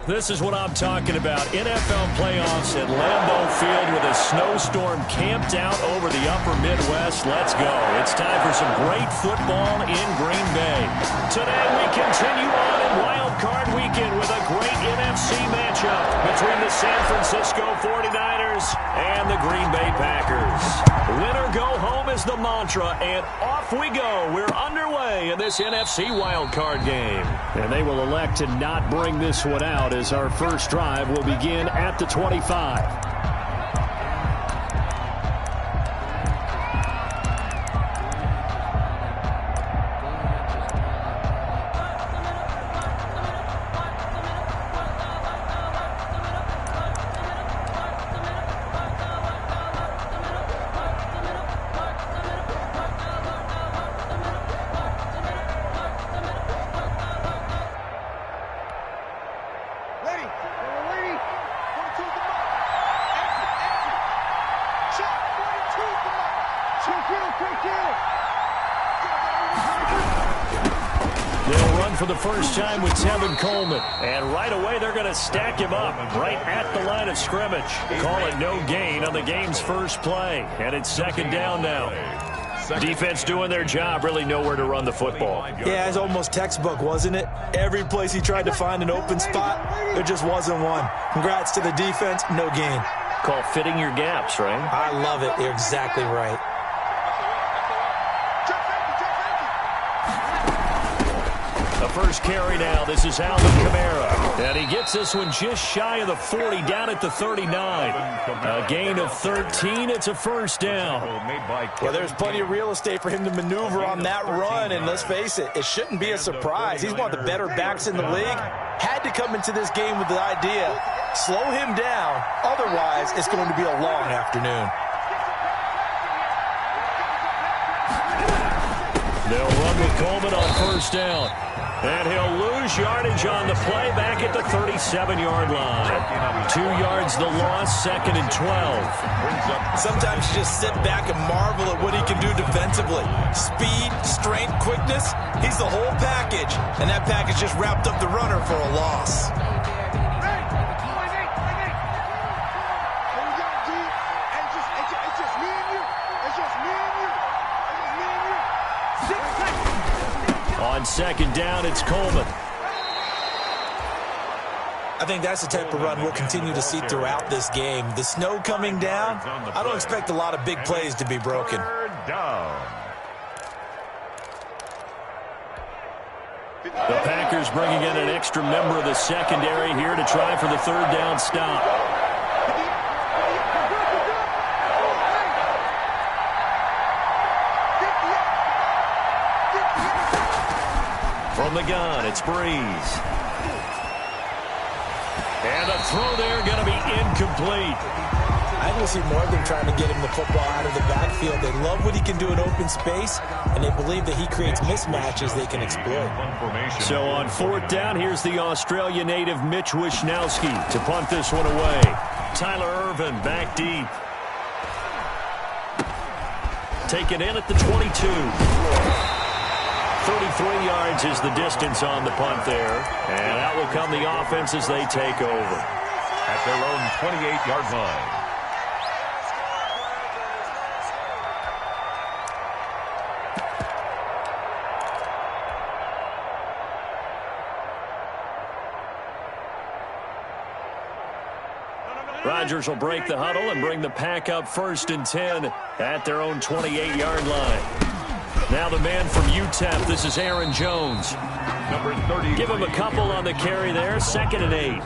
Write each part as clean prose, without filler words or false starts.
This is what I'm talking about. NFL playoffs at Lambeau Field with a snowstorm camped out over the upper Midwest. Let's go. It's time for some great football in Green Bay. Today we continue on in Wildcard Weekend with a great NFC matchup between the San Francisco 49ers and the Green Bay Packers. Win or go home is the mantra, and off we go. We're underway in this NFC Wildcard game. And they will elect to not bring this one out as our first drive will begin at the 25. They'll run for the first time with Tevin Coleman. And right away, they're going to stack him up right at the line of scrimmage. Call it no gain on the game's first play. And it's second down now. Defense doing their job, really nowhere to run the football. Yeah, it's almost textbook, wasn't it? Every place he tried to find an open spot, there just wasn't one. Congrats to the defense, no gain. Call fitting your gaps, right? I love it. You're exactly right. The first carry now. This is Alvin Kamara. And he gets this one just shy of the 40, down at the 39. A gain of 13. It's a first down. Well, there's plenty of real estate for him to maneuver on that run. And let's face it, it shouldn't be a surprise. He's one of the better backs in the league. Had to come into this game with the idea, slow him down. Otherwise, it's going to be a long afternoon. They'll run with Coleman on first down. And he'll lose yardage on the play back at the 37-yard line. 2 yards the loss, second and 12. Sometimes you just sit back and marvel at what he can do defensively. Speed, strength, quickness, he's the whole package. And that package just wrapped up the runner for a loss. On second down, it's Coleman. I think that's the type of run we'll continue to see throughout this game. The snow coming down, I don't expect a lot of big plays to be broken. The Packers bringing in an extra member of the secondary here to try for the third down stop. From the gun, it's Breeze. And a throw there going to be incomplete. I will see more of them trying to get him the football out of the backfield. They love what he can do in open space, and they believe that he creates mismatches they can exploit. So on fourth down, here's the Australia native Mitch Wishnowsky to punt this one away. Tyler Ervin back deep. Taken in at the 22. 33 yards is the distance on the punt there. And out will come the offense as they take over. At their own 28-yard line. Rodgers will break the huddle and bring the pack up first and 10 at their own 28-yard line. Now the man from UTEP, this is Aaron Jones. Number 30. Give him a couple on the carry there, second and 8.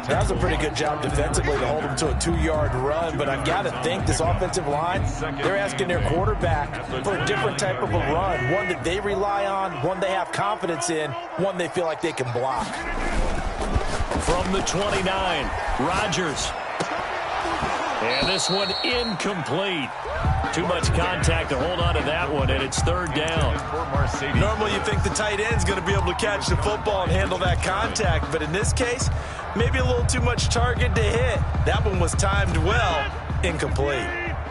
That was a pretty good job defensively to hold him to a 2-yard run, but I've got to think this offensive line, they're asking their quarterback for a different type of a run, one that they rely on, one they have confidence in, one they feel like they can block. From the 29, Rodgers. And this one incomplete. Too much contact to hold on to that one, and it's third down. Normally you think the tight end's going to be able to catch the football and handle that contact, but in this case, maybe a little too much target to hit. That one was timed well, incomplete.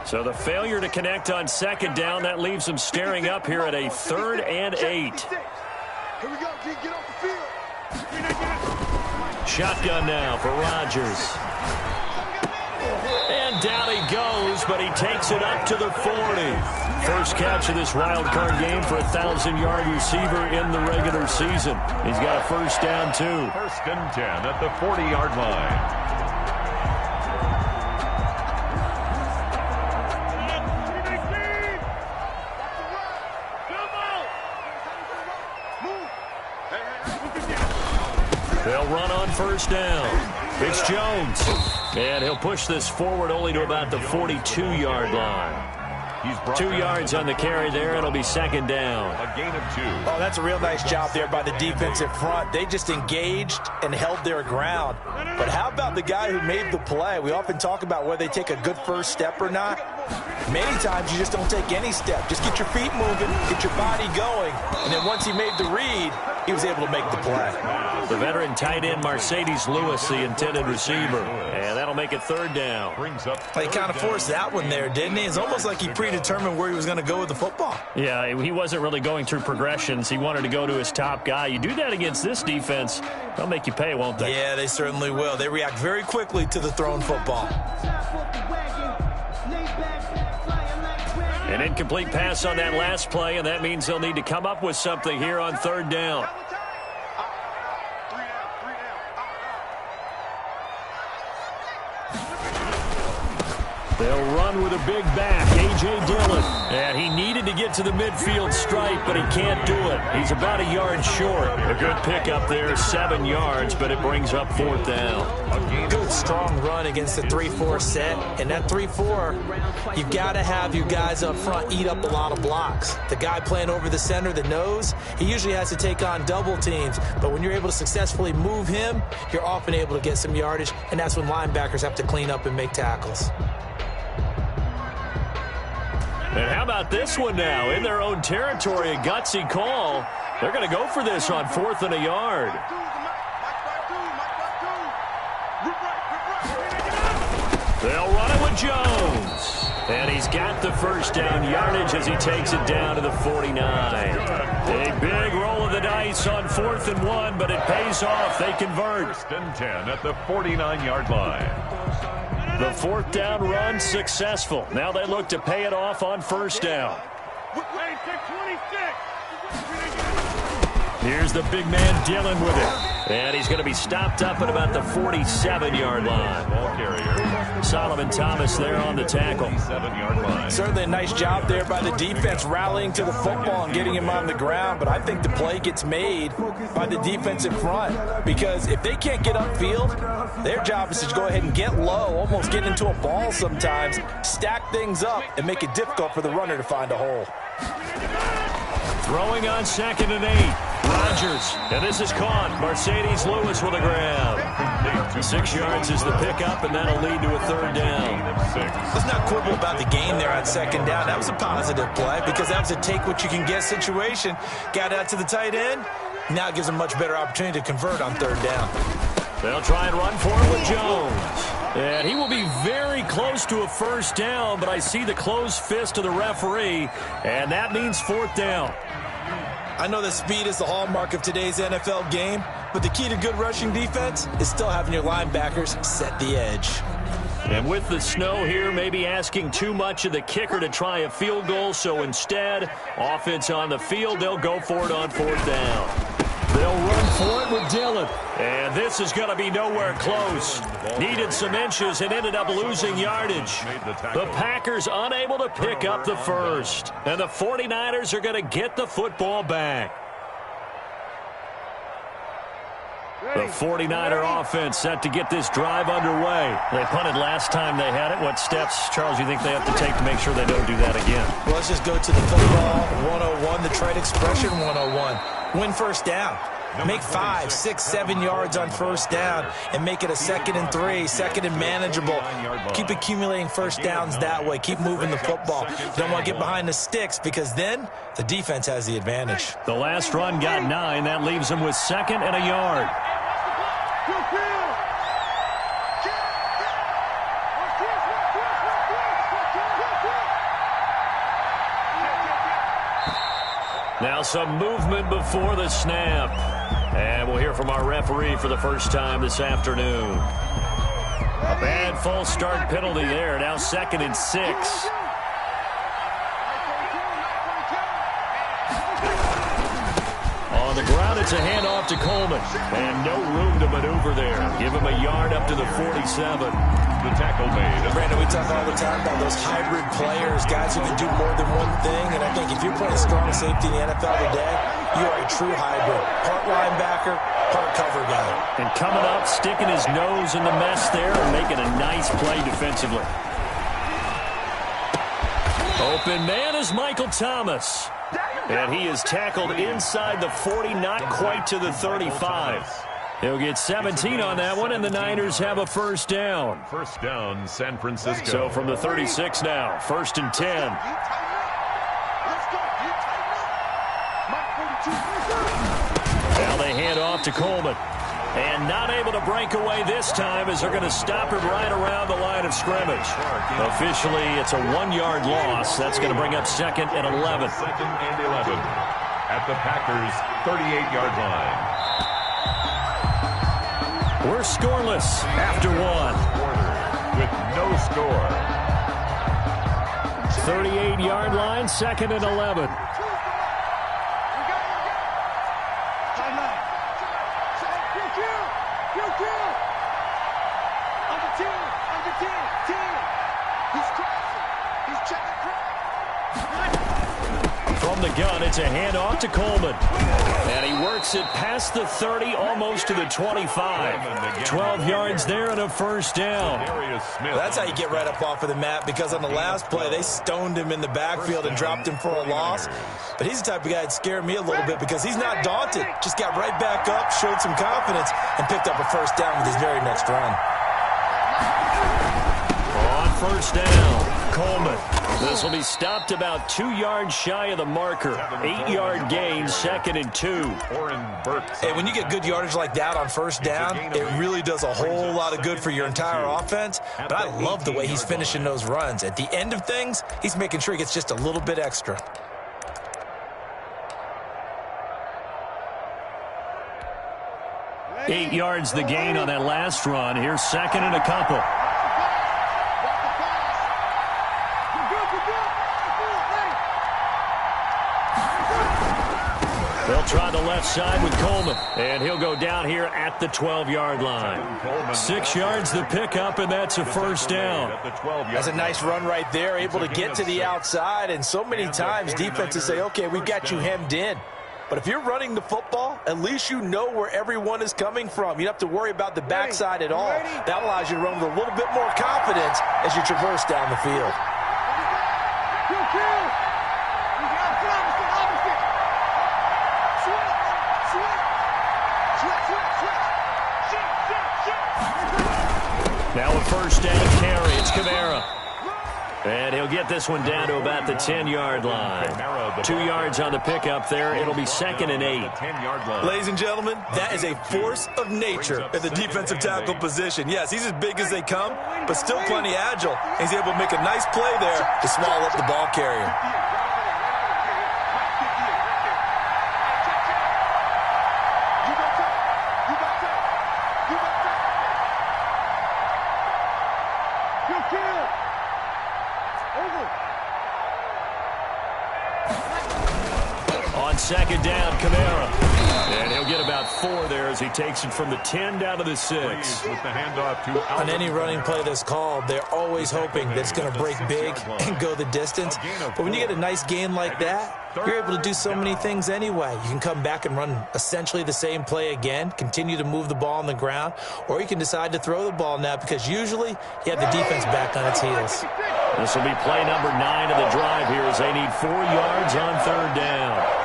So the failure to connect on second down, that leaves them staring up here at a 3rd and 8. Here we go, G, get off the field. Shotgun now for Rodgers. And down he goes, but he takes it up to the 40. First catch of this wild card game for a 1,000-yard receiver in the regular season. He's got a first down, too. First and 10 at the 40-yard line. They'll run on first down. It's Jones. And he'll push this forward only to about the 42-yard line. 2 yards on the carry there. It'll be second down. A gain of 2. Oh, that's a real nice job there by the defensive front. They just engaged and held their ground. But how about the guy who made the play? We often talk about whether they take a good first step or not. Many times you just don't take any step. Just get your feet moving, get your body going, and then once he made the read, he was able to make the play. The veteran tight end Mercedes Lewis, the intended receiver. And that'll make it third down. He kind of forced that one there, didn't he? It's almost like he predetermined where he was going to go with the football. Yeah, he wasn't really going through progressions. He wanted to go to his top guy. You do that against this defense, they'll make you pay, won't they? Yeah, they certainly will. They react very quickly to the thrown football. An incomplete pass on that last play, and that means they'll need to come up with something here on third down. They'll run with a big back, A.J. Dillon. And he needed to get to the midfield stripe, but he can't do it. He's about a yard short. A good pickup there, 7 yards, but it brings up fourth down. Good, strong run against the 3-4 set. And that 3-4, you've got to have your guys up front eat up a lot of blocks. The guy playing over the center, the nose, he usually has to take on double teams. But when you're able to successfully move him, you're often able to get some yardage, and that's when linebackers have to clean up and make tackles. And how about this one now? In their own territory, a gutsy call. They're going to go for this on 4th and a yard. They'll run it with Jones. And he's got the first down yardage as he takes it down to the 49. A big roll of the dice on 4th and 1, but it pays off. They convert. First and 10 at the 49-yard line. The fourth down run successful. Now they look to pay it off on first down. Here's the big man Dillon with it. And he's going to be stopped up at about the 47-yard line. Ball carrier. Solomon Thomas there on the tackle. 7-yard line. Certainly a nice job there by the defense rallying to the football and getting him on the ground. But I think the play gets made by the defensive front. Because if they can't get upfield, their job is to go ahead and get low, almost get into a ball sometimes, stack things up, and make it difficult for the runner to find a hole. Throwing on 2nd and 8. Rodgers, and this is caught. Mercedes Lewis with a grab. 6 yards is the pickup, and that'll lead to a third down. Let's not quibble about the gain there on 2nd down. That was a positive play because that was a take-what-you-can-get situation. Got out to the tight end. Now it gives them a much better opportunity to convert on 3rd down. They'll try and run for it with Jones. And he will be very close to a first down, but I see the closed fist of the referee, and that means 4th down. I know that speed is the hallmark of today's NFL game, but the key to good rushing defense is still having your linebackers set the edge. And with the snow here, maybe asking too much of the kicker to try a field goal, so instead, offense on the field, they'll go for it on 4th down. They'll run for it with Dillon. And this is going to be nowhere close. Needed some inches and ended up losing yardage. The Packers unable to pick up the first. And the 49ers are going to get the football back. The 49er offense set to get this drive underway. They punted last time they had it. What steps, Charles, you think they have to take to make sure they don't do that again? Well, let's just go to the football 101, the trade expression 101. Win first down. Make 5, 6, 7 yards on first down and make it a 2nd and 3, 2nd and manageable. Keep accumulating first downs that way. Keep moving the football. You don't want to get behind the sticks because then the defense has the advantage. The last run got 9. That leaves them with 2nd and a yard. Now some movement before the snap. And we'll hear from our referee for the first time this afternoon. A bad false start penalty there. Now 2nd and 6. On the ground, it's a handoff to Coleman. And no room to maneuver there. Give him a yard up to the 47. The tackle made. Brandon, we talk all the time about those hybrid players, guys who can do more than one thing. And I think if you're playing strong safety in the NFL today, you are a true hybrid. Part linebacker, part cover guy. And coming up, sticking his nose in the mess there and making a nice play defensively. Open man is Michael Thomas. And he is tackled inside the 40, not quite to the 35. He'll get 17 on that one, and the Niners have a first down. First down, San Francisco. So from the 36 now, 1st and 10. Now they hand off to Coleman. And not able to break away this time as they're going to stop him right around the line of scrimmage. Officially, it's a 1-yard loss. That's going to bring up 2nd and 11. 2nd and 11 at the Packers' 38-yard line. We're scoreless after 1. With no score. 38-yard line, 2nd and 11. From the gun, it's a handoff to Coleman. And he works it past the 30, almost to the 25. 12 yards there and a first down. That's how you get right up off of the mat, because on the last play, they stoned him in the backfield and dropped him for a loss. But he's the type of guy that scared me a little bit because he's not daunted. Just got right back up, showed some confidence, and picked up a first down with his very next run. On first down, Coleman. This will be stopped about 2 yards shy of the marker. 8-yard gain, 2nd and 2. Hey, when you get good yardage like that on first down, it really does a whole lot of good for your entire offense. But I love the way he's finishing those runs. At the end of things, he's making sure he gets just a little bit extra. Eight yards the gain on that last run. Here's 2nd and a couple. They'll try the left side with Coleman, and he'll go down here at the 12-yard line. 6 yards the pickup, and that's a first down. That's a nice run right there, able to get to the outside, and so many times defenses say, okay, we've got you hemmed in. But if you're running the football, at least you know where everyone is coming from. You don't have to worry about the backside at all. That allows you to run with a little bit more confidence as you traverse down the field. Now a first down carry. It's Kamara. And he'll get this one down to about the 10-yard line. 2 yards on the pickup there. It'll be 2nd and 8. Ladies and gentlemen, that is a force of nature at the defensive tackle position. Yes, he's as big as they come, but still plenty agile. He's able to make a nice play there to swallow up the ball carrier. On second down, Kamara. And he'll get about 4 there as he takes it from the 10 down to the 6. With the handoff to on any running play that's called, they're always hoping that it's going to break big and go the distance. But when you get a nice gain like that, you're able to do so many things anyway. You can come back and run essentially the same play again, continue to move the ball on the ground, or you can decide to throw the ball now because usually you have the defense back on its heels. This will be play number 9 of the drive here as they need 4 yards on third down.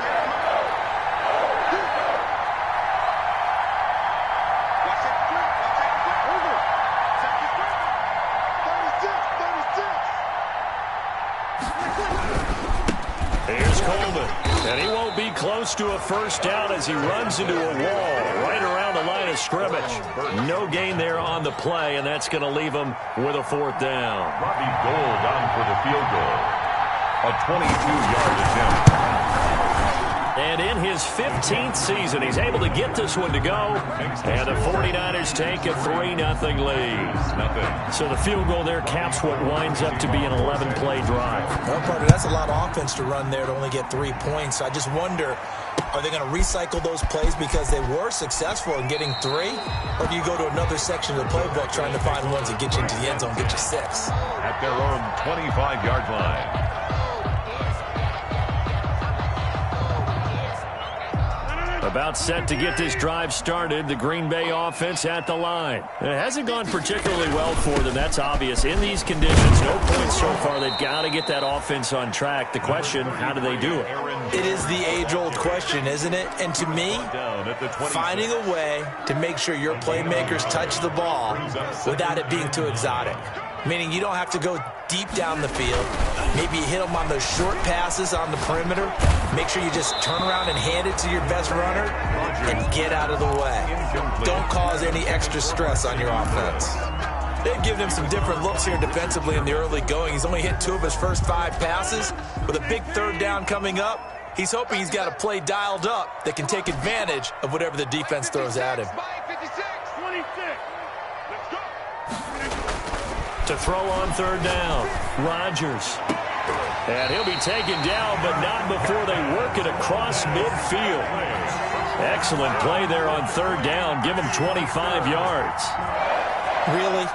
Here's Coleman, and he won't be close to a first down as he runs into a wall right around the line of scrimmage. No gain there on the play, and that's going to leave him with a 4th down. Robbie Gould on for the field goal. A 22-yard attempt. And in his 15th season, he's able to get this one to go. And the 49ers take a 3-0 lead. So the field goal there caps what winds up to be an 11-play drive. Well, partner, that's a lot of offense to run there to only get 3 points. I just wonder, are they going to recycle those plays because they were successful in getting 3? Or do you go to another section of the playbook trying to find ones that get you into the end zone, get you 6? At their own 25-yard line. About set to get this drive started. The Green Bay offense at the line. It hasn't gone particularly well for them. That's obvious. In these conditions, no points so far. They've got to get that offense on track. The question, how do they do it? It is the age-old question, isn't it? And to me, finding a way to make sure your playmakers touch the ball without it being too exotic. Meaning you don't have to go deep down the field. Maybe you hit them on those short passes on the perimeter. Make sure you just turn around and hand it to your best runner and get out of the way. Don't cause any extra stress on your offense. They've given him some different looks here defensively in the early going. He's only hit 2 of his first 5 passes. With a big 3rd down coming up, he's hoping he's got a play dialed up that can take advantage of whatever the defense throws at him. To throw on 3rd down, Rodgers. And he'll be taken down, but not before they work it across midfield. Excellent play there on 3rd down. Give him 25 yards. Really?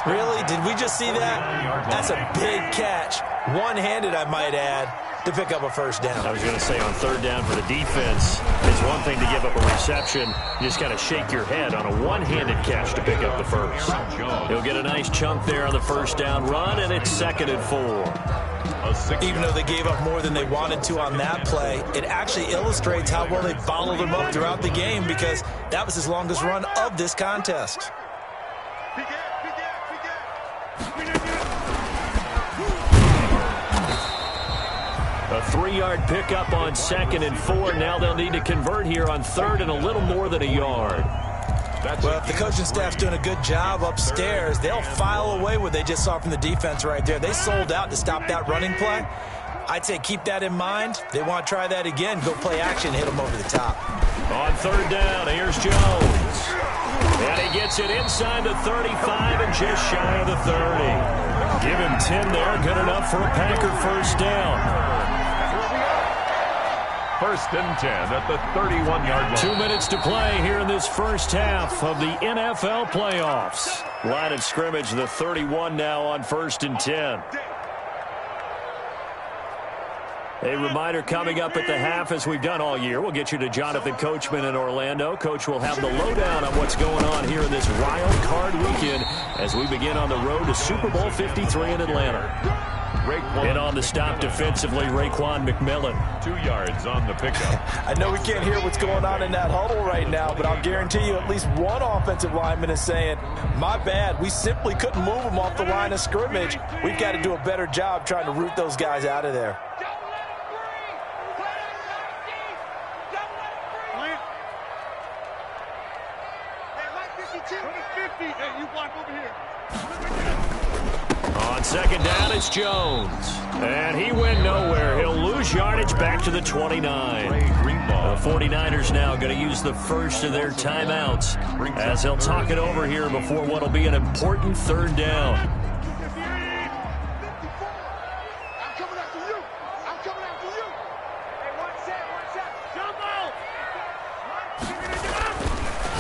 Really? Did we just see that? That's a big catch. One-handed, I might add, to pick up a 1st down. I was going to say on 3rd down for the defense, it's one thing to give up a reception. You just got to shake your head on a one-handed catch to pick up the 1st. He'll get a nice chunk there on the 1st down run, and it's 2nd and 4. Even though they gave up more than they wanted to on that play, it actually illustrates how well they followed him up throughout the game because that was his longest run of this contest. A 3-yard pickup on 2nd and 4. Now they'll need to convert here on 3rd and a little more than a yard. Well, if the coaching staff's doing a good job upstairs, they'll file away what they just saw from the defense right there. They sold out to stop that running play. I'd say keep that in mind. They want to try that again. Go play action, hit them over the top. On 3rd down, here's Jones. And he gets it inside the 35 and just shy of the 30. Give him 10 there. Good enough for a Packer 1st down. 1st and 10 at the 31-yard line. 2 minutes to play here in this first half of the NFL playoffs. Line of scrimmage, the 31 now on 1st and 10. A reminder coming up at the half, as we've done all year. We'll get you to Jonathan Coachman in Orlando. Coach will have the lowdown on what's going on here in this Wildcard weekend as we begin on the road to Super Bowl 53 in Atlanta. And on the stop defensively, Raekwon McMillan. 2 yards on the pickup. I know we can't hear what's going on in that huddle right now, but I'll guarantee you at least one offensive lineman is saying, my bad, we simply couldn't move them off the line of scrimmage. We've got to do a better job trying to root those guys out of there. On 2nd down, it's Jones. And he went nowhere. He'll lose yardage back to the 29. The 49ers now going to use the first of their timeouts as they'll talk it over here before what will be an important 3rd down.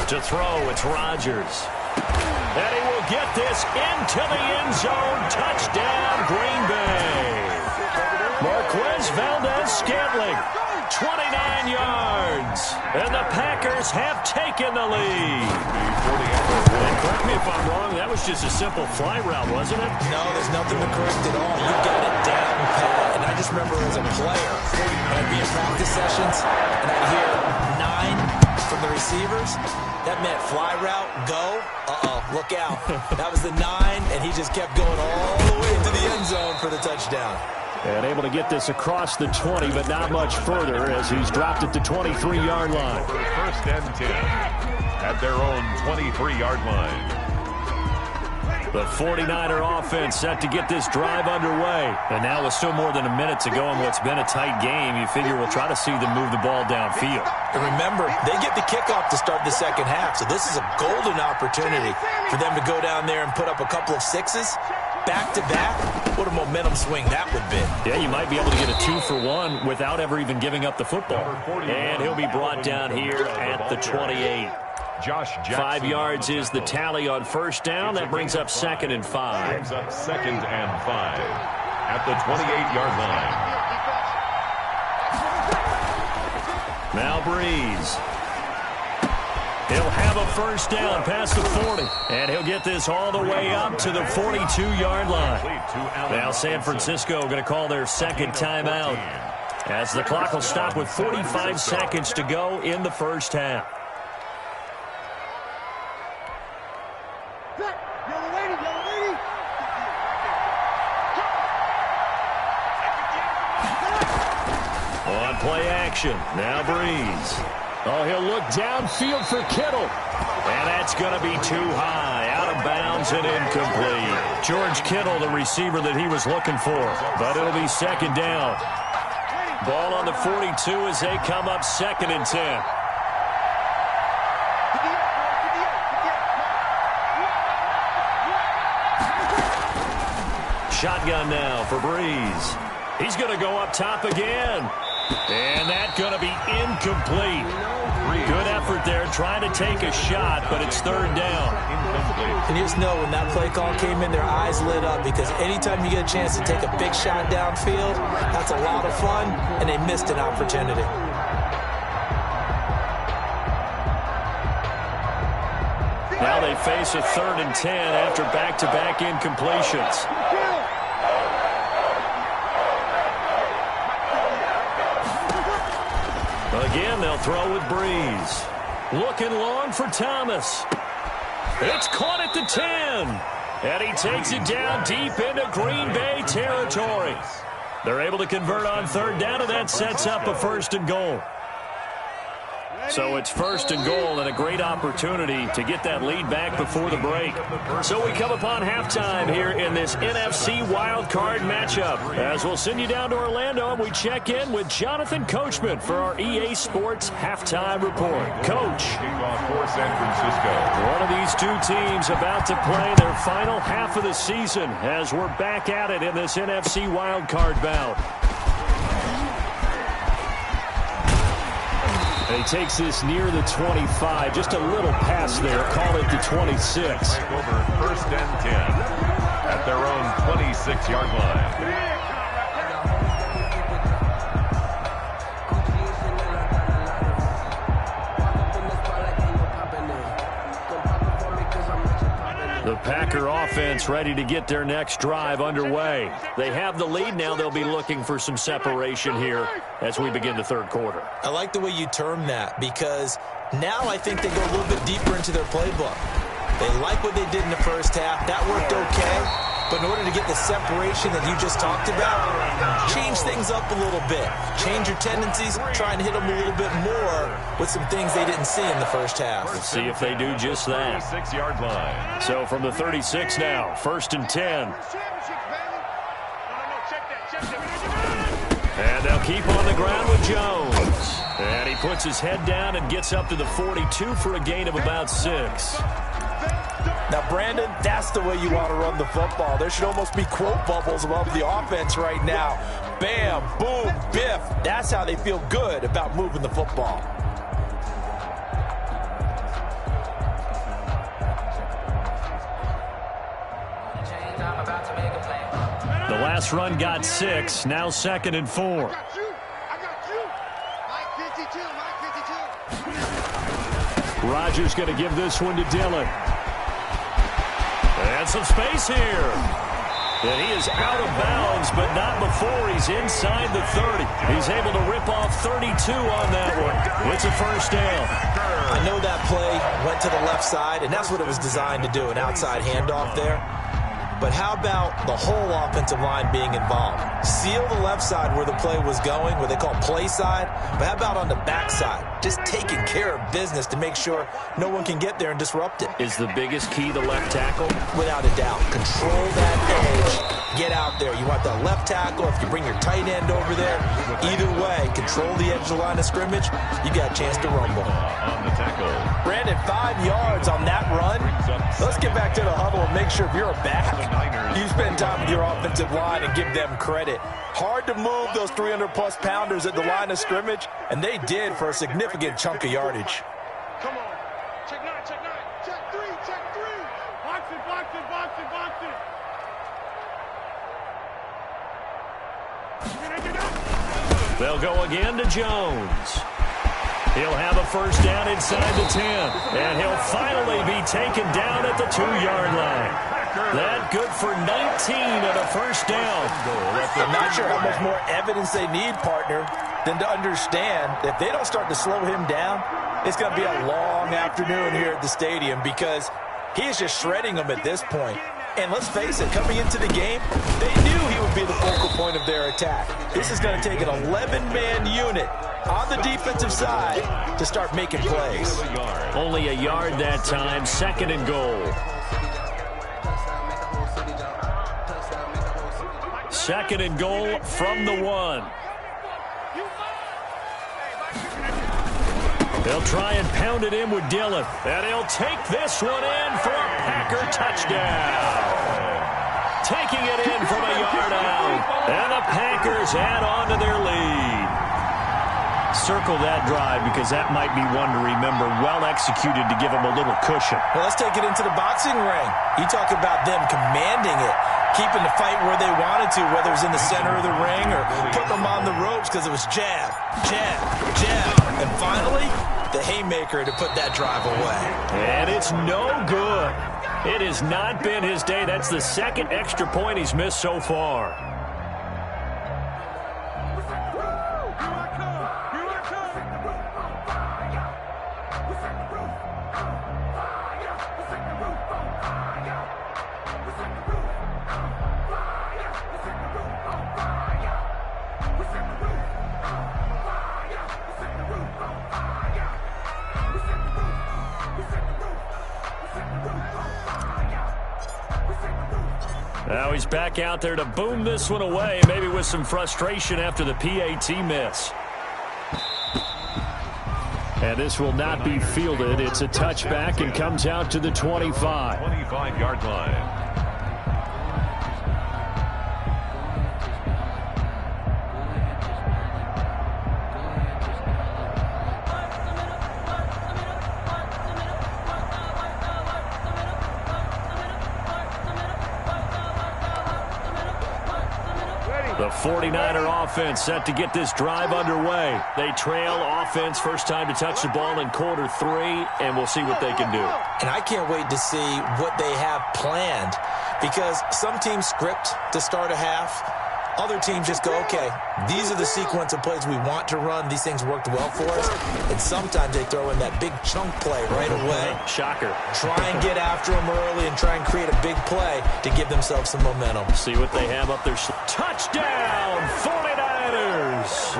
To throw, it's Rodgers. And he will get this into the end zone. Touchdown, Green Bay. Marquez Valdez-Scantling, 29 yards. And the Packers have taken the lead. And correct me if I'm wrong, that was just a simple fly route, wasn't it? No, there's nothing to correct at all. You got it down pat. And I just remember as a player, when I'd be in practice sessions, and I'd hear 9 from the receivers, that meant fly route, go, look out. That was the 9, and he just kept going all the way into the end zone for the touchdown. And able to get this across the 20, but not much further as he's dropped it to 23-yard line. 1st and 10 at their own 23-yard line. The 49er offense set to get this drive underway. And now with still more than a minute to go in what's been a tight game, you figure we'll try to see them move the ball downfield. And remember, they get the kickoff to start the second half, so this is a golden opportunity for them to go down there and put up a couple of sixes back-to-back. What a momentum swing that would be. Yeah, you might be able to get a 2-for-1 without ever even giving up the football. And he'll be brought down here at the 28. 5 yards is the tally on first down. That brings up 2nd and 5. Brings up 2nd and 5 at the 28-yard line. Now Breeze. He'll have a first down past the 40. And he'll get this all the way up to the 42-yard line. Now San Francisco going to call their second timeout, as the clock will stop with 45 seconds to go in the first half. On play action, now Breeze. Oh, he'll look downfield for Kittle. And that's going to be too high, out of bounds and incomplete. George Kittle, the receiver that he was looking for. But it'll be 2nd down. Ball on the 42 as they come up 2nd and 10. Shotgun now for Breeze. He's going to go up top again. And that's going to be incomplete. Good effort there trying to take a shot, but it's 3rd down. And you just know when that play call came in, their eyes lit up, because anytime you get a chance to take a big shot downfield, that's a lot of fun, and they missed an opportunity. Now they face a 3rd and 10 after back-to-back incompletions. Again, they'll throw with Breeze. Looking long for Thomas. It's caught at the 10. And he takes it down deep into Green Bay territory. They're able to convert on 3rd down, and that sets up a 1st and goal. So it's 1st and goal, and a great opportunity to get that lead back before the break. So we come upon halftime here in this NFC Wildcard matchup, as we'll send you down to Orlando, and we check in with Jonathan Coachman for our EA Sports Halftime Report. Coach. For San Francisco. One of these two teams about to play their final half of the season, as we're back at it in this NFC Wildcard bout. He takes this near the 25, just a little pass there, call it the 26. Over 1st and 10 at their own 26-yard line. The Packer offense ready to get their next drive underway. They have the lead now. They'll be looking for some separation here as we begin the 3rd quarter. I like the way you term that, because now I think they go a little bit deeper into their playbook. They like what they did in the first half. That worked okay. But in order to get the separation that you just talked about, change things up a little bit. Change your tendencies, try and hit them a little bit more with some things they didn't see in the first half. Let's see if they do just that. 36-yard line. So from the 36 now, 1st and 10. And they'll keep on the ground with Jones. And he puts his head down and gets up to the 42 for a gain of about 6. Now, Brandon, that's the way you want to run the football. There should almost be quote bubbles above the offense right now. Bam, boom, biff. That's how they feel good about moving the football. The last run got 6, now 2nd and 4. Rodgers going to give this one to Dillon. And some space here. And he is out of bounds, but not before he's inside the 30. He's able to rip off 32 on that one. It's a 1st down. I know that play went to the left side, and that's what it was designed to do, an outside handoff there. But how about the whole offensive line being involved? Seal the left side where the play was going, what they call play side. But how about on the back side? Just taking care of business to make sure no one can get there and disrupt it. Is the biggest key the left tackle? Without a doubt. Control that edge. Get out there. You want the left tackle. If you bring your tight end over there, either way, control the edge of the line of scrimmage, you got a chance to rumble. On the tackle. Brandon, 5 yards on that run. Let's get back to the huddle and make sure if you're a back, you spend time with your offensive line and give them credit. Hard to move those 300-plus pounders at the line of scrimmage, and they did for a significant chunk of yardage. Come on. Check 9, check 9. Check 3, check 3. Box it, box it, box it, box it. They'll go again to Jones. He'll have a first down inside the 10. And he'll finally be taken down at the 2-yard line. That good for 19 and a first down. I'm not sure how much more evidence they need, partner, than to understand that if they don't start to slow him down, it's going to be a long afternoon here at the stadium because he is just shredding them at this point. And let's face it, coming into the game, they knew he would be the focal point of their attack. This is going to take an 11-man unit on the defensive side to start making plays. Only a yard that time, 2nd and goal. 2nd and goal from the 1. They'll try and pound it in with Dillon. And he'll take this one in for a Packer touchdown. Taking it in from a yard out. And the Packers add on to their lead. Circle that drive because that might be one to remember. Well executed to give them a little cushion. Well, let's take it into the boxing ring. You talk about them commanding it, keeping the fight where they wanted to, whether it was in the center of the ring or putting them on the ropes because it was jab, jab, jab. And finally, the haymaker to put that drive away. And it's no good. It has not been his day. That's the 2nd extra point he's missed so far. Now he's back out there to boom this one away, maybe with some frustration after the PAT miss. And this will not be fielded. It's a touchback and comes out to the 25. 25-yard line. The 49er offense set to get this drive underway. They trail offense first time to touch the ball in quarter 3, and we'll see what they can do. And I can't wait to see what they have planned because some teams script to start a half. Other teams just go, okay, these are the sequence of plays we want to run. These things worked well for us. And sometimes they throw in that big chunk play right away. Shocker. Try and get after them early and try and create a big play to give themselves some momentum. See what they have up there. Touchdown, 49ers.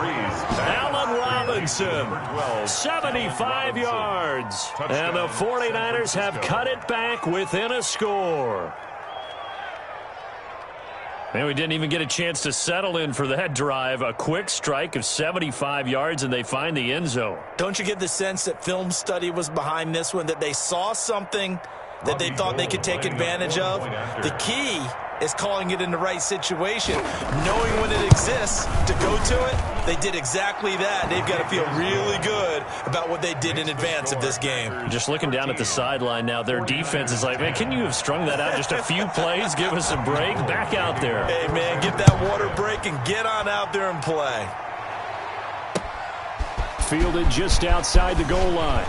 Allen Robinson, 75 yards. And the 49ers have cut it back within a score. And we didn't even get a chance to settle in for that drive. A quick strike of 75 yards, and they find the end zone. Don't you get the sense that film study was behind this one, that they saw something that they thought they could take advantage of? The key is calling it in the right situation, knowing when it exists to go to it. They did exactly that. They've got to feel really good about what they did in advance of this game. Just looking down at the sideline now, their defense is like, man, can you have strung that out just a few plays? Give us a break. Back out there. Hey, man, get that water break and get on out there and play. Fielded just outside the goal line.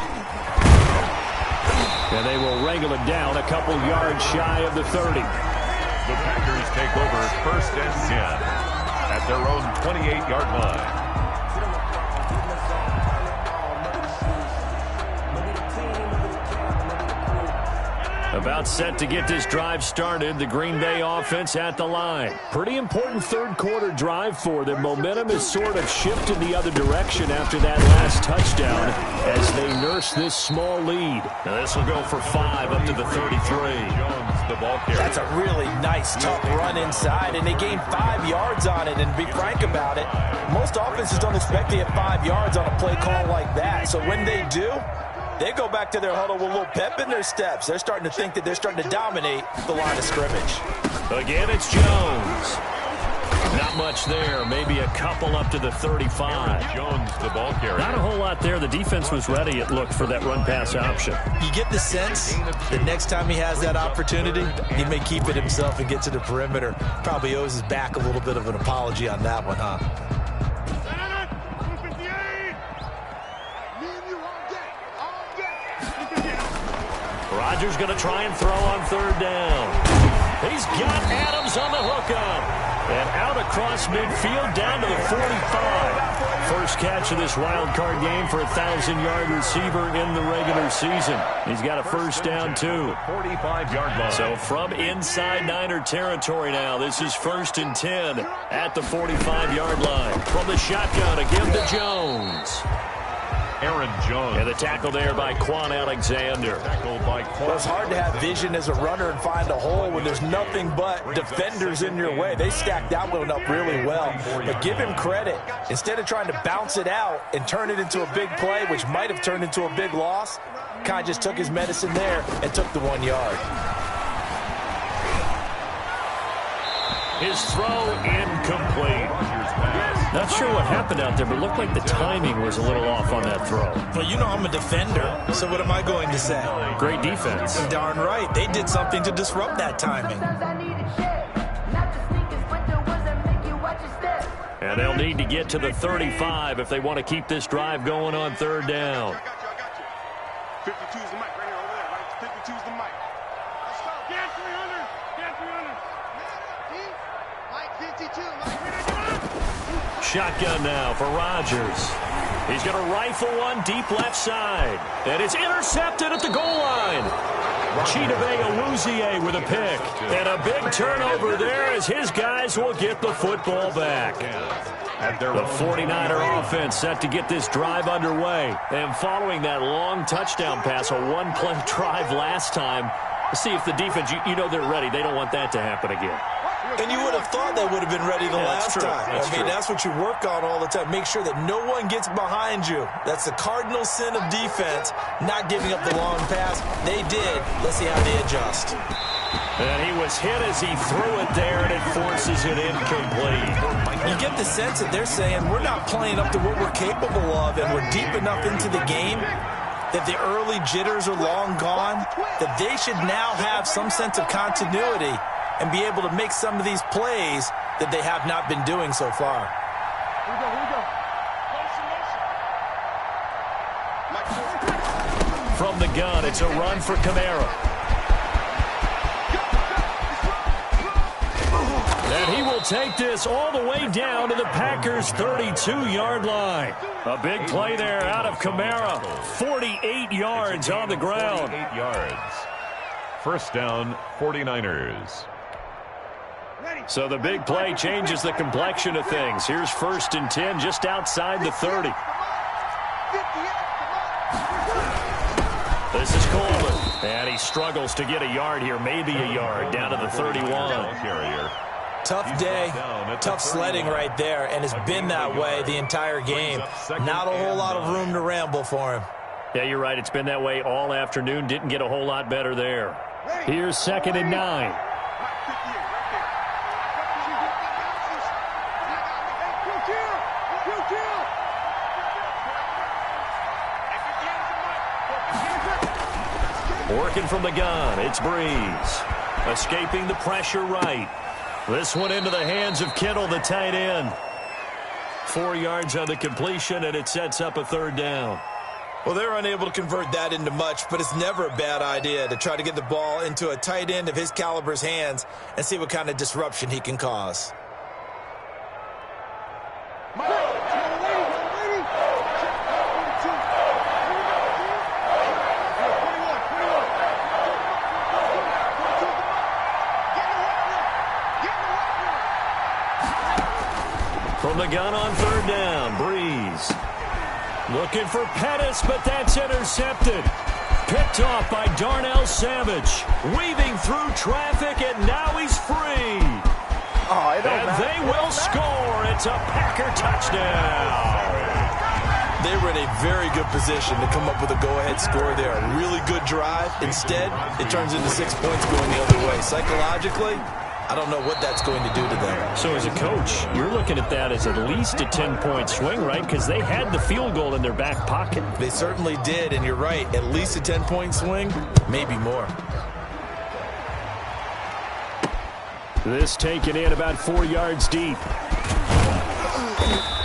And they will wrangle it down a couple yards shy of the 30. The Packers take over 1st and 10 at their own 28-yard line. About set to get this drive started. The Green Bay offense at the line. Pretty important third-quarter drive for them. Momentum has sort of shifted the other direction after that last touchdown as they nurse this small lead. Now this will go for 5 up to the 33. That's a really nice, tough run inside, and they gained 5 yards on it. And to be frank about it, most offenses don't expect to get 5 yards on a play call like that. So when they do, they go back to their huddle with a little pep in their steps. They're starting to think that they're starting to dominate the line of scrimmage. Again, it's Jones. Not much there. Maybe a couple up to the 35. Jones, the ball carrier. Not a whole lot there. The defense was ready, it looked, for that run-pass option. You get the sense that next time he has that opportunity, he may keep it himself and get to the perimeter. Probably owes his back a little bit of an apology on that one, huh? Rodgers going to try and throw on third down. He's got Adams on the hookup. And out across midfield down to the 45. First catch of this wild card game for a 1,000-yard receiver in the regular season. He's got a first down, too. 45-yard line. So from inside Niner territory now, this is 1st and 10 at the 45-yard line. From the shotgun, a give to Jones. Aaron Jones. And the tackle there by Quan Alexander. Well, it's hard to have vision as a runner and find a hole when there's nothing but defenders in your way. They stacked that one up really well. But give him credit. Instead of trying to bounce it out and turn it into a big play, which might have turned into a big loss, kind of just took his medicine there and took the 1 yard. His throw incomplete. Not sure what happened out there, but it looked like the timing was a little off on that throw. Well, you know I'm a defender, so what am I going to say? Great defense. Darn right. They did something to disrupt that timing. And they'll need to get to the 35 if they want to keep this drive going on third down. 52's the mic right here over there, right? 52's the mic. Let's go. Get 300. Get 300. Mike 52. Mike 300. Shotgun now for Rodgers. He's going to rifle one deep left side. And it's intercepted at the goal line. Chidobe Awuzie with a pick. And a big turnover there as his guys will get the football back. The 49er offense set to get this drive underway. And following that long touchdown pass, a one-play drive last time, see if the defense, you know they're ready. They don't want that to happen again. And you would have thought they would have been ready the last time. That's what you work on all the time. Make sure that no one gets behind you. That's the cardinal sin of defense, not giving up the long pass. They did. Let's see how they adjust. And he was hit as he threw it there, and it forces it incomplete. You get the sense that they're saying we're not playing up to what we're capable of, and we're deep enough into the game that the early jitters are long gone, that they should now have some sense of continuity and be able to make some of these plays that they have not been doing so far. Here we go. From the gun, it's a run for Kamara. And he will take this all the way down to the Packers' 32-yard line. A big play there out of Kamara. 48 yards on the ground. 48 yards. First down, 49ers. So the big play changes the complexion of things. Here's 1st and 10 just outside the 30. This is Coleman. And he struggles to get a yard here, maybe a yard, down to the 31. Tough day, tough sledding right there, and it's been that way the entire game. Not a whole lot of room to ramble for him. Yeah, you're right. It's been that way all afternoon. Didn't get a whole lot better there. Here's 2nd and 9. Working from the gun, it's Breeze. Escaping the pressure right. This one into the hands of Kittle, the tight end. 4 yards on the completion, and it sets up a third down. Well, they're unable to convert that into much, but it's never a bad idea to try to get the ball into a tight end of his caliber's hands and see what kind of disruption he can cause. From the gun on third down, Breeze. Looking for Pettis, but that's intercepted. Picked off by Darnell Savage. Weaving through traffic, and now he's free. And they will score. It's a Packer touchdown. They were in a very good position to come up with a go-ahead score there. A really good drive. Instead, it turns into 6 points going the other way. Psychologically, I don't know what that's going to do to them. So as a coach, you're looking at that as at least a 10-point swing, right? Because they had the field goal in their back pocket. They certainly did, and you're right. At least a 10-point swing, maybe more. This taken in about 4 yards deep.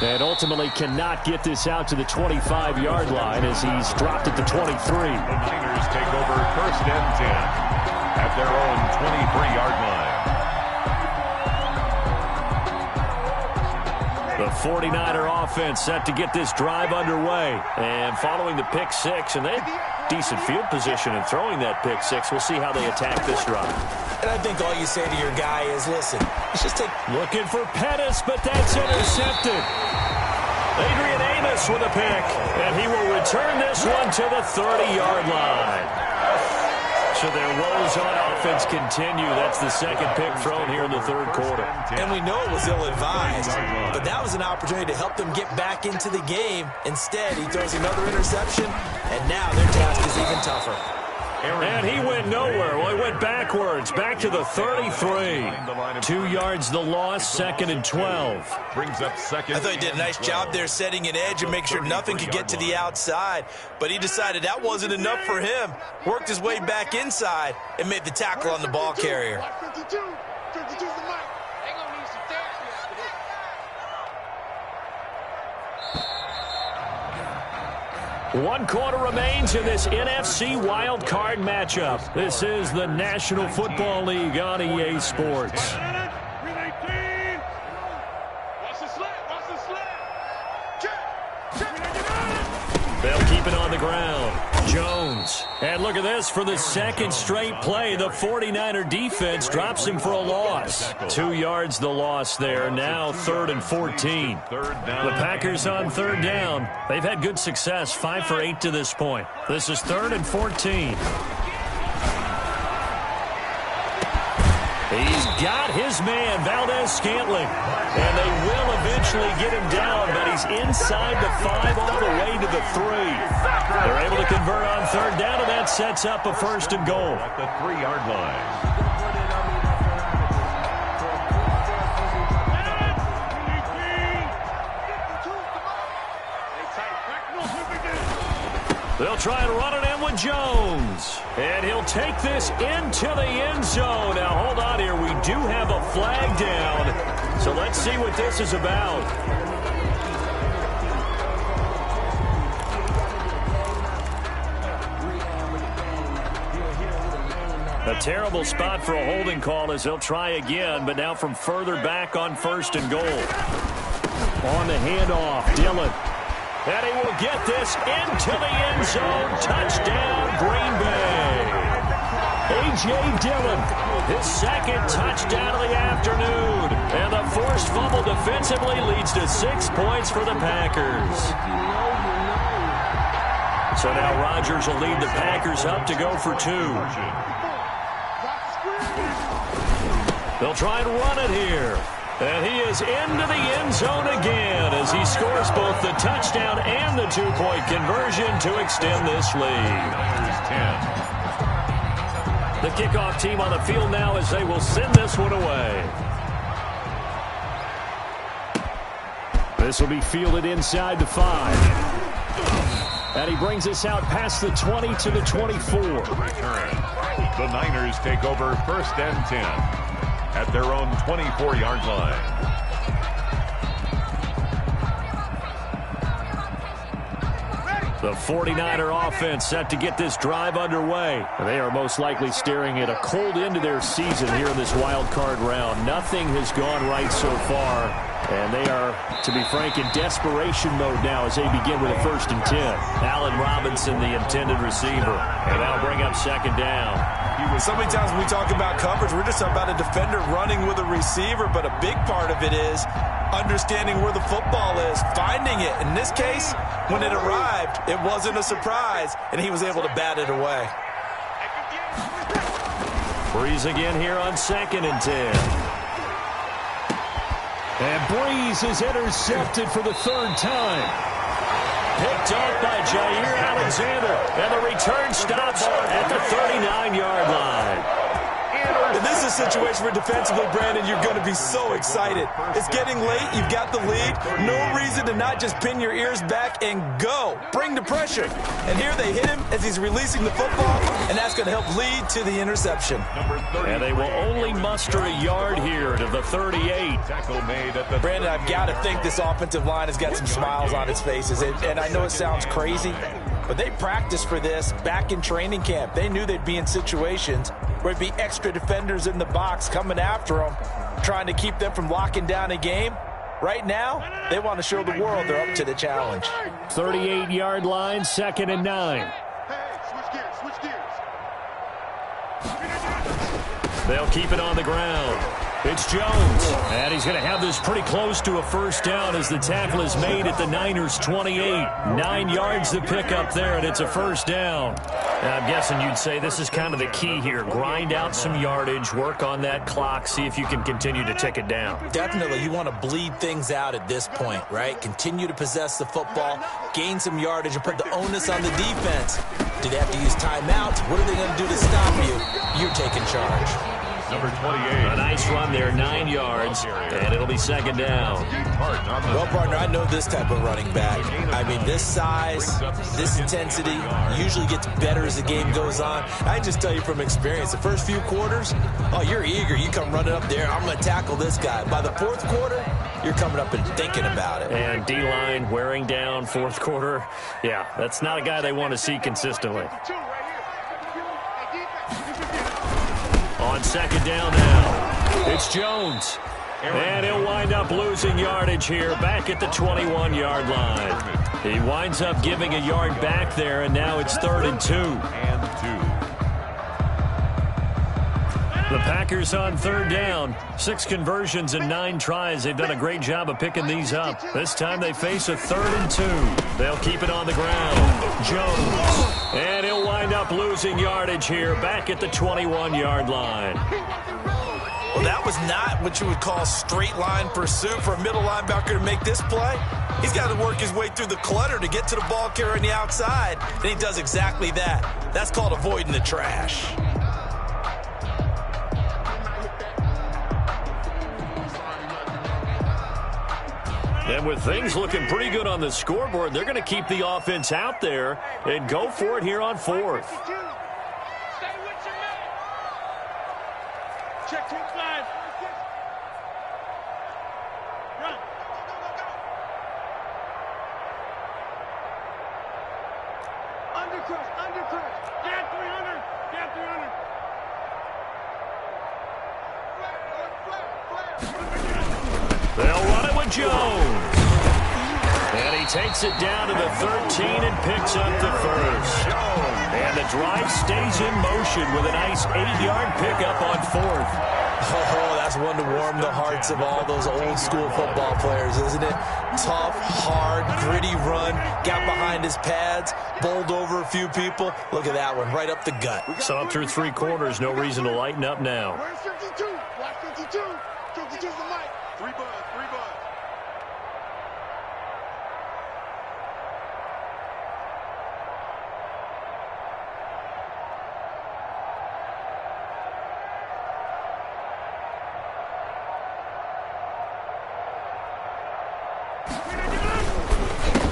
And ultimately cannot get this out to the 25-yard line as he's dropped at the 23. The Niners take over first and 10 at their own 23-yard line. The 49er offense set to get this drive underway. And following the pick six, and they had decent field position in throwing that pick six. We'll see how they attack this drive. And I think all you say to your guy is, listen, let's just take... Looking for Pettis, but that's intercepted. Adrian Amos with a pick, and he will return this one to the 30-yard line. So their woes on offense continue. That's the second pick thrown here in the third quarter. And we know it was ill-advised, but that was an opportunity to help them get back into the game. Instead, he throws another interception, and now their task is even tougher. And he went nowhere. Well, he went backwards, back to the 33. 2 yards the loss, second and 12. Brings up second. I thought he did a nice job there setting an edge and make sure nothing could get to the outside. But he decided that wasn't enough for him. Worked his way back inside and made the tackle on the ball carrier. 52. 52's the mic. They gonna need some therapy after this. 1 quarter remains in this NFC Wildcard matchup. This is the National Football League on EA Sports. Green 18. Watch the slap. Watch the slap. Check. They'll keep it on the ground. Jones. And look at this. For the second straight play, the 49er defense drops him for a loss. 2 yards the loss there. Now 3rd and 14. The Packers on third down. They've had good success. 5 for 8 to this point. This is 3rd and 14. He's got his man, Valdez-Scantling. And they will eventually get him down, but he's inside the 5 all the way to the 3. They're able to convert on third down, and that sets up a 1st and goal. At the 3-yard line. They'll try and run it in with Jones. And he'll take this into the end zone. Now, hold on here. We do have a flag down. So let's see what this is about. A terrible spot for a holding call as they'll try again, but now from further back on 1st and goal. On the handoff, Dillon. And he will get this into the end zone. Touchdown, Green Bay. A.J. Dillon, his second touchdown of the afternoon. And the forced fumble defensively leads to 6 points for the Packers. So now Rodgers will lead the Packers up to go for 2. They'll try and run it here. And he is into the end zone again as he scores both the touchdown and the 2-point conversion to extend this lead. The kickoff team on the field now as they will send this one away. This will be fielded inside the 5. And he brings us out past the 20 to the 24. The Niners take over 1st and 10. At their own 24-yard line. The 49er offense set to get this drive underway. They are most likely staring at a cold end to their season here in this wild card round. Nothing has gone right so far, and they are, to be frank, in desperation mode now as they begin with a 1st and 10. Allen Robinson, the intended receiver. And now bring up second down. So many times when we talk about coverage, we're just talking about a defender running with a receiver, but a big part of it is understanding where the football is, finding it. In this case, when it arrived, it wasn't a surprise, and he was able to bat it away. Breeze again here on 2nd and 10. And Breeze is intercepted for the 3rd time. Picked off by Jair Alexander, and the return stops at the 39-yard line. And this is a situation where defensively, Brandon, you're going to be so excited. It's getting late. You've got the lead. No reason to not just pin your ears back and go. Bring the pressure. And here they hit him as he's releasing the football, and that's going to help lead to the interception. And they will only muster a yard here to the 38. Brandon, I've got to think this offensive line has got some smiles on its faces. And I know it sounds crazy, but they practiced for this back in training camp. They knew they'd be in situations where it'd be extra defenders in the box coming after them, trying to keep them from locking down a game. Right now, they want to show the world they're up to the challenge. 38-yard line, 2nd and 9. Switch gears. They'll keep it on the ground. It's Jones, and he's going to have this pretty close to a first down as the tackle is made at the Niners' 28. 9 yards to pick up there, and it's a first down. Now, I'm guessing you'd say this is kind of the key here. Grind out some yardage, work on that clock, see if you can continue to tick it down. Definitely, you want to bleed things out at this point, right? Continue to possess the football, gain some yardage, and put the onus on the defense. Do they have to use timeouts? What are they going to do to stop you? You're taking charge. Number 28. A nice run there, 9 yards, and it'll be second down. Well, partner, I know this type of running back. I mean, this size, this intensity usually gets better as the game goes on. I just tell you from experience, the first few quarters, oh, you're eager. You come running up there, I'm going to tackle this guy. By the 4th quarter, you're coming up and thinking about it. And D-line wearing down 4th quarter. Yeah, that's not a guy they want to see consistently. On second down now, it's Jones. And he'll wind up losing yardage here back at the 21-yard line. He winds up giving a yard back there, and now it's 3rd and 2. The Packers on 3rd down. 6 conversions and 9 tries. They've done a great job of picking these up. This time they face a 3rd and 2. They'll keep it on the ground. Jones. And he'll wind up losing yardage here back at the 21-yard line. Well, that was not what you would call straight line pursuit for a middle linebacker to make this play. He's got to work his way through the clutter to get to the ball carrier on the outside, and he does exactly that. That's called avoiding the trash. And with things looking pretty good on the scoreboard, they're going to keep the offense out there and go for it here on 4th. Stay with your man. Check 2-5. Run. Undercrush. Get 300. They'll run it with Jones. And he takes it down to the 13 and picks up the first. And the drive stays in motion with a nice 8-yard pickup on 4th. Oh, that's one to warm the hearts of all those old school football players, isn't it? Tough, hard, gritty run, got behind his pads, bowled over a few people. Look at that one, right up the gut. So up through 3 quarters, no reason to lighten up now. Where's 52? Black 52. 52's the mic. 3 buds.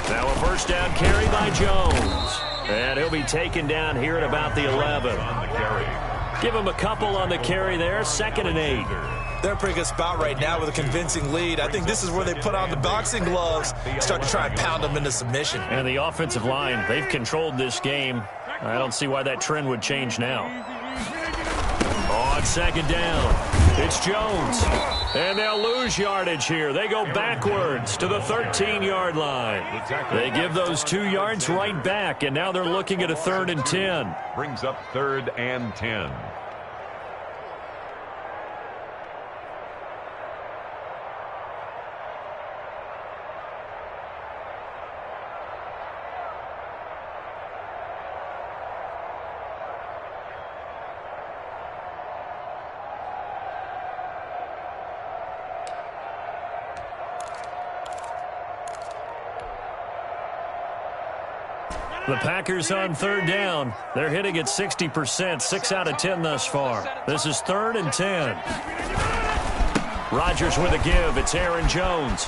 Now a first down carry by Jones. And he'll be taken down here at about the 11. Give him a couple on the carry there, 2nd and 8. They're in a pretty good spot right now with a convincing lead. I think this is where they put on the boxing gloves, start to try and pound them into submission. And the offensive line, they've controlled this game. I don't see why that trend would change now. On second down, it's Jones. And they'll lose yardage here. They go backwards to the 13-yard line. They give those 2 yards right back, and now they're looking at a 3rd and 10. Brings up 3rd and 10. The Packers on 3rd down. They're hitting at 60%, 6 out of 10 thus far. This is 3rd and 10. Rodgers with a give. It's Aaron Jones.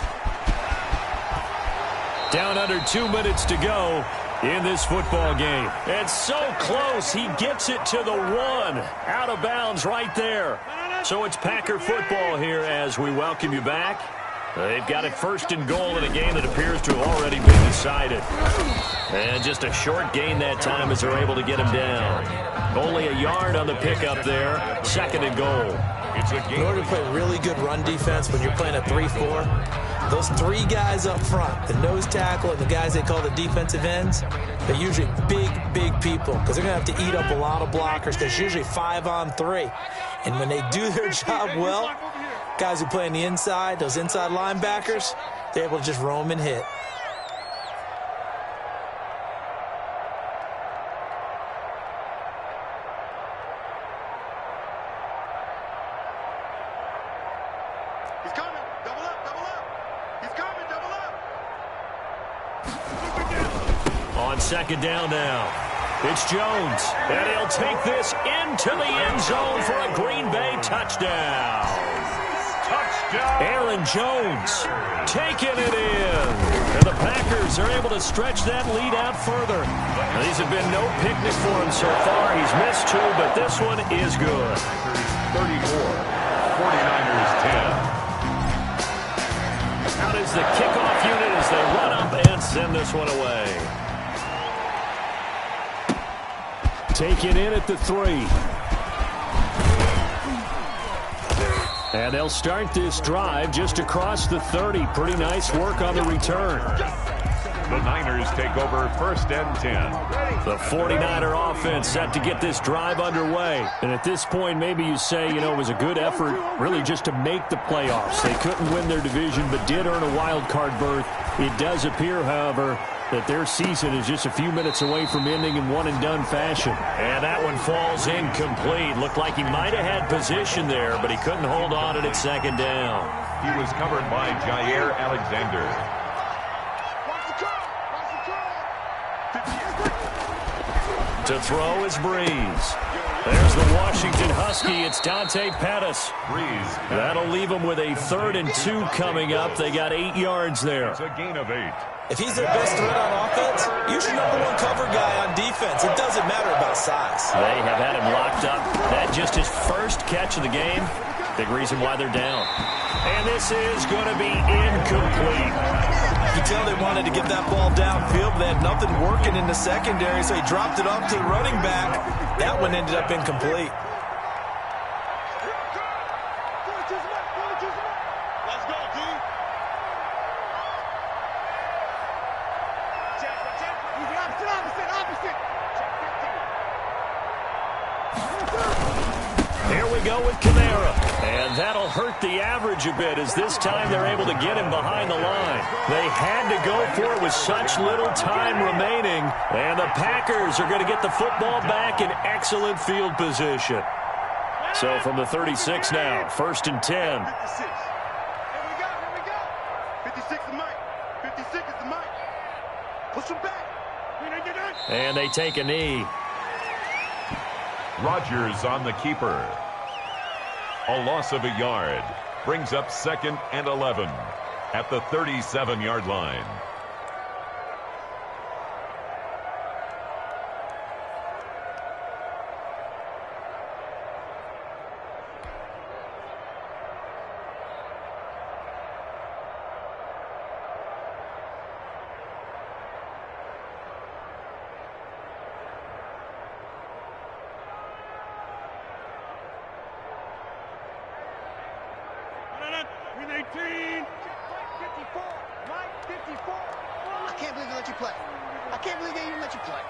Down under 2 minutes to go in this football game. It's so close. He gets it to the 1. Out of bounds right there. So it's Packer football here as we welcome you back. They've got it 1st and goal in a game that appears to have already been decided. And just a short gain that time as they're able to get him down. Only a yard on the pickup there. 2nd and goal. In order to play really good run defense when you're playing a 3-4, those 3 guys up front, the nose tackle and the guys they call the defensive ends, they're usually big people because they're going to have to eat up a lot of blockers because it's usually 5 on 3. And when they do their job well, guys who play on the inside, those inside linebackers, they're able to just roam and hit. He's coming. Double up, double up. He's coming, double up. On 2nd down now, it's Jones. And he'll take this into the end zone for a Green Bay touchdown. Aaron Jones taking it in. And the Packers are able to stretch that lead out further. These have been no picnic for him so far. He's missed 2, but this one is good. 34, 49ers 10. Out is the kickoff unit as they run up and send this one away. Taken in at the 3. And they'll start this drive just across the 30. Pretty nice work on the return. The Niners take over 1st and 10. The 49er offense set to get this drive underway. And at this point, maybe you say, it was a good effort really just to make the playoffs. They couldn't win their division but did earn a wild card berth. It does appear, however, that their season is just a few minutes away from ending in one-and-done fashion. And that one falls incomplete. Looked like he might have had position there, but he couldn't hold on at 2nd down. He was covered by Jair Alexander. To throw is Breeze. There's the Washington Husky. It's Dante Pettis. Breeze. That'll leave them with a 3rd and 2 coming up. They got 8 yards there. It's a gain of 8. If he's their best threat on offense, use your #1 cover guy on defense. It doesn't matter about size. They have had him locked up. That just his first catch of the game. Big reason why they're down. And this is going to be incomplete. You can tell they wanted to get that ball downfield. They had nothing working in the secondary, so he dropped it off to the running back. That one ended up incomplete. Let's go, D. Here we go with Kamara. And that'll hurt the average a bit as this time they're able to get him behind the line. They had to go for it with such little time remaining. And the Packers are going to get the football back in excellent field position. So from the 36 now, 1st and 10. 56. Here we go. 56 is Mike. 56 is the Mike. Push him back. And they take a knee. Rodgers on the keeper. A loss of a yard. Brings up 2nd and 11 at the 37-yard line. 18. I can't believe they let you play. I can't believe they even let you play.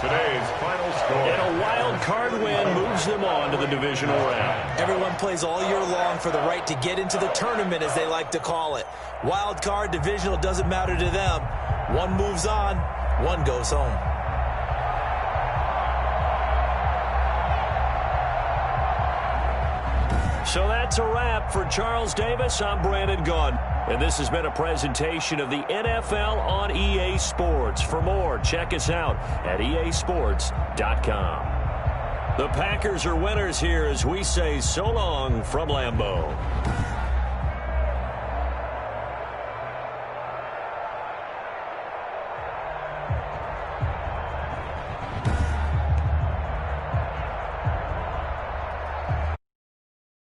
Today's final score. And a wild card win moves them on to the divisional round. Everyone plays all year long for the right to get into the tournament, as they like to call it. Wild card, divisional, doesn't matter to them. One moves on, one goes home. So that's a wrap for Charles Davis. I'm Brandon Gunn. And this has been a presentation of the NFL on EA Sports. For more, check us out at easports.com. The Packers are winners here as we say so long from Lambeau.